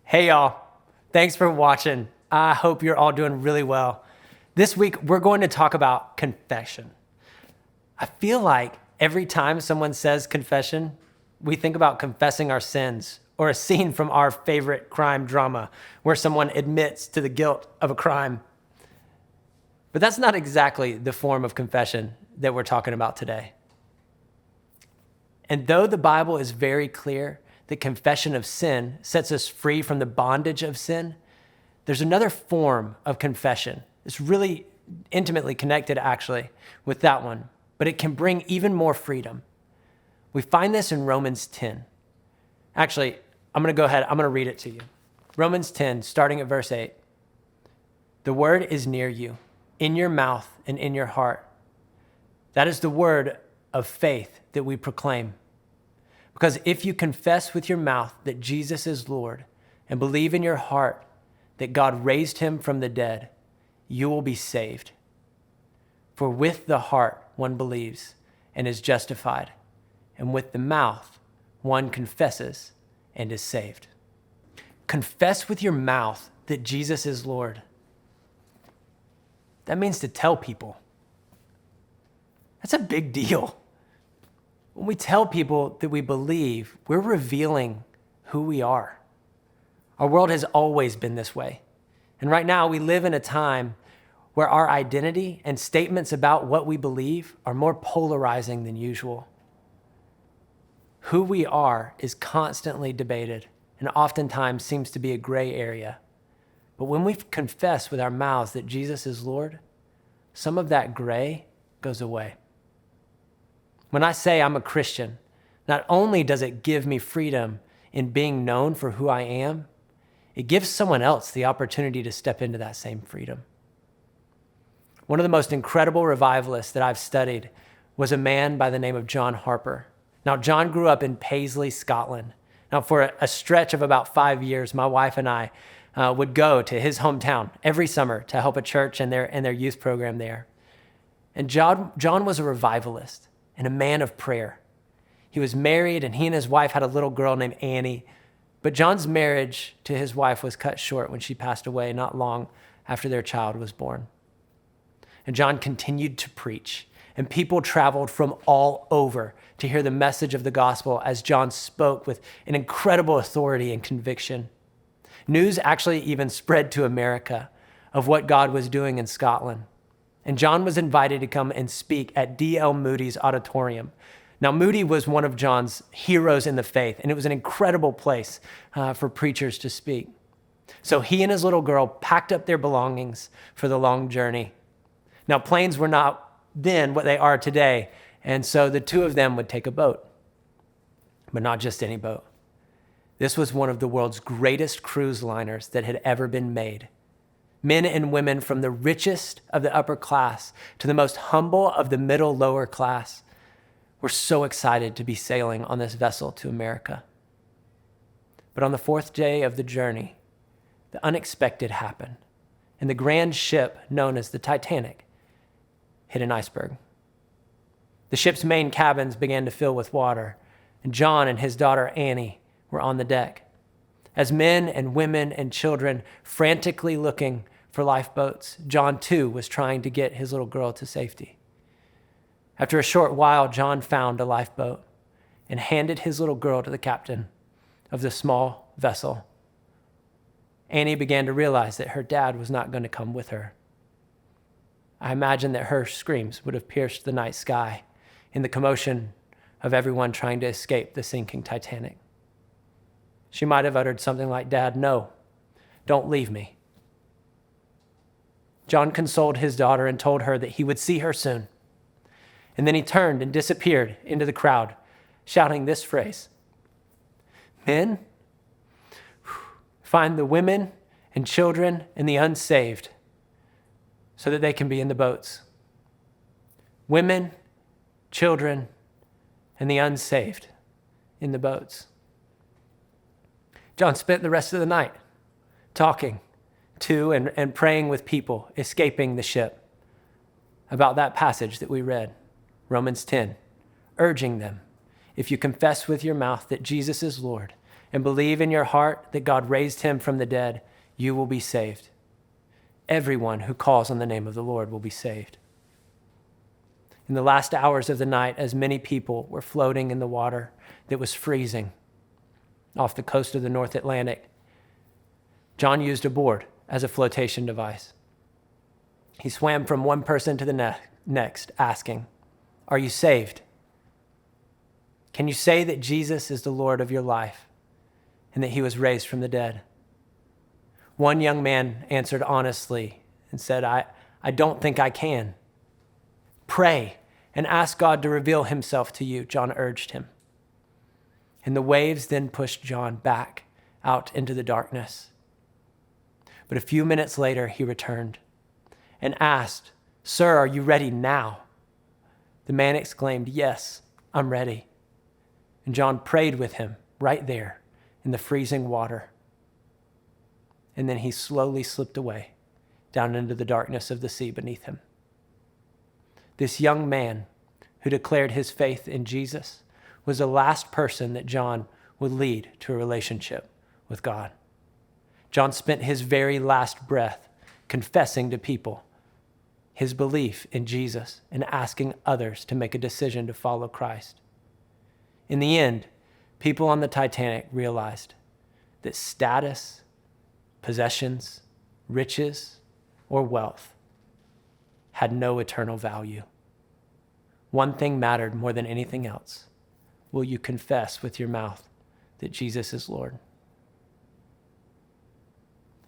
Hey y'all, thanks for watching. I hope you're all doing really well. This week, we're going to talk about confession. I feel like every time someone says confession, we think about confessing our sins or a scene from our favorite crime drama where someone admits to the guilt of a crime. But that's not exactly the form of confession that we're talking about today. And though the Bible is very clear that confession of sin sets us free from the bondage of sin, there's another form of confession. It's really intimately connected, actually, with that one, but it can bring even more freedom. We find this in Romans 10. Actually, I'm going to read it to you. Romans 10, starting at verse 8. The word is near you, in your mouth and in your heart. That is the word of faith that we proclaim. Because if you confess with your mouth that Jesus is Lord and believe in your heart that God raised him from the dead, you will be saved. For with the heart one believes and is justified, and with the mouth one confesses and is saved. Confess with your mouth that Jesus is Lord. That means to tell people. That's a big deal. When we tell people that we believe, we're revealing who we are. Our world has always been this way. And right now, we live in a time where our identity and statements about what we believe are more polarizing than usual. Who we are is constantly debated and oftentimes seems to be a gray area. But when we confess with our mouths that Jesus is Lord, some of that gray goes away. When I say I'm a Christian, not only does it give me freedom in being known for who I am, it gives someone else the opportunity to step into that same freedom. One of the most incredible revivalists that I've studied was a man by the name of John Harper. Now, John grew up in Paisley, Scotland. Now, for a stretch of about 5 years, my wife and I would go to his hometown every summer to help a church and their youth program there. And John was a revivalist and a man of prayer. He was married, and he and his wife had a little girl named Annie. But John's marriage to his wife was cut short when she passed away not long after their child was born. And John continued to preach, and people traveled from all over to hear the message of the gospel as John spoke with an incredible authority and conviction. News actually even spread to America of what God was doing in Scotland. And John was invited to come and speak at D.L. Moody's auditorium. Now, Moody was one of John's heroes in the faith, and it was an incredible place for preachers to speak. So he and his little girl packed up their belongings for the long journey. Now, planes were not then what they are today, and so the two of them would take a boat, but not just any boat. This was one of the world's greatest cruise liners that had ever been made. Men and women from the richest of the upper class to the most humble of the middle lower class were so excited to be sailing on this vessel to America. But on the fourth day of the journey, the unexpected happened, and the grand ship known as the Titanic hit an iceberg. The ship's main cabins began to fill with water, and John and his daughter Annie were on the deck. As men and women and children frantically looking for lifeboats, John too was trying to get his little girl to safety. After a short while, John found a lifeboat and handed his little girl to the captain of the small vessel. Annie began to realize that her dad was not going to come with her. I imagine that her screams would have pierced the night sky in the commotion of everyone trying to escape the sinking Titanic. She might have uttered something like, "Dad, no, don't leave me." John consoled his daughter and told her that he would see her soon. And then he turned and disappeared into the crowd, shouting this phrase: "Men, find the women and children and the unsaved so that they can be in the boats." Women, children, and the unsaved in the boats. John spent the rest of the night talking to and praying with people escaping the ship about that passage that we read, Romans 10, urging them, if you confess with your mouth that Jesus is Lord and believe in your heart that God raised him from the dead, you will be saved. Everyone who calls on the name of the Lord will be saved. In the last hours of the night, as many people were floating in the water that was freezing off the coast of the North Atlantic, John used a board as a flotation device. He swam from one person to the next, asking, "Are you saved? Can you say that Jesus is the Lord of your life and that he was raised from the dead?" One young man answered honestly and said, I don't think I can. "Pray and ask God to reveal himself to you," John urged him. And the waves then pushed John back out into the darkness. But a few minutes later, he returned and asked, "Sir, are you ready now?" The man exclaimed, "Yes, I'm ready." And John prayed with him right there in the freezing water. And then he slowly slipped away down into the darkness of the sea beneath him. This young man who declared his faith in Jesus was the last person that John would lead to a relationship with God. John spent his very last breath confessing to people his belief in Jesus and asking others to make a decision to follow Christ. In the end, people on the Titanic realized that status, possessions, riches, or wealth had no eternal value. One thing mattered more than anything else. Will you confess with your mouth that Jesus is Lord?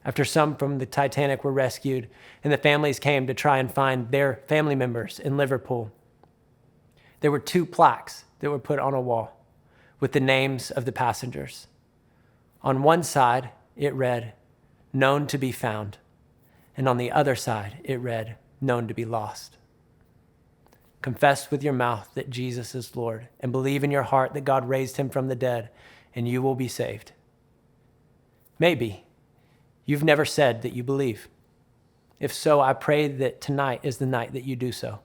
After some from the Titanic were rescued and the families came to try and find their family members in Liverpool, there were 2 plaques that were put on a wall with the names of the passengers. On one side, it read, "Known to be found," and on the other side, it read, "Known to be lost." Confess with your mouth that Jesus is Lord and believe in your heart that God raised him from the dead, and you will be saved. Maybe you've never said that you believe. If so, I pray that tonight is the night that you do so.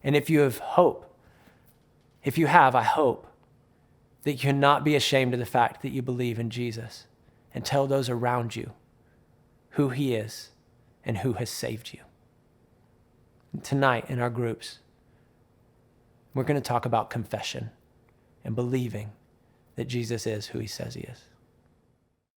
And if you have, I hope that you cannot be ashamed of the fact that you believe in Jesus and tell those around you who he is and who has saved you. And tonight in our groups, we're going to talk about confession and believing that Jesus is who he says he is.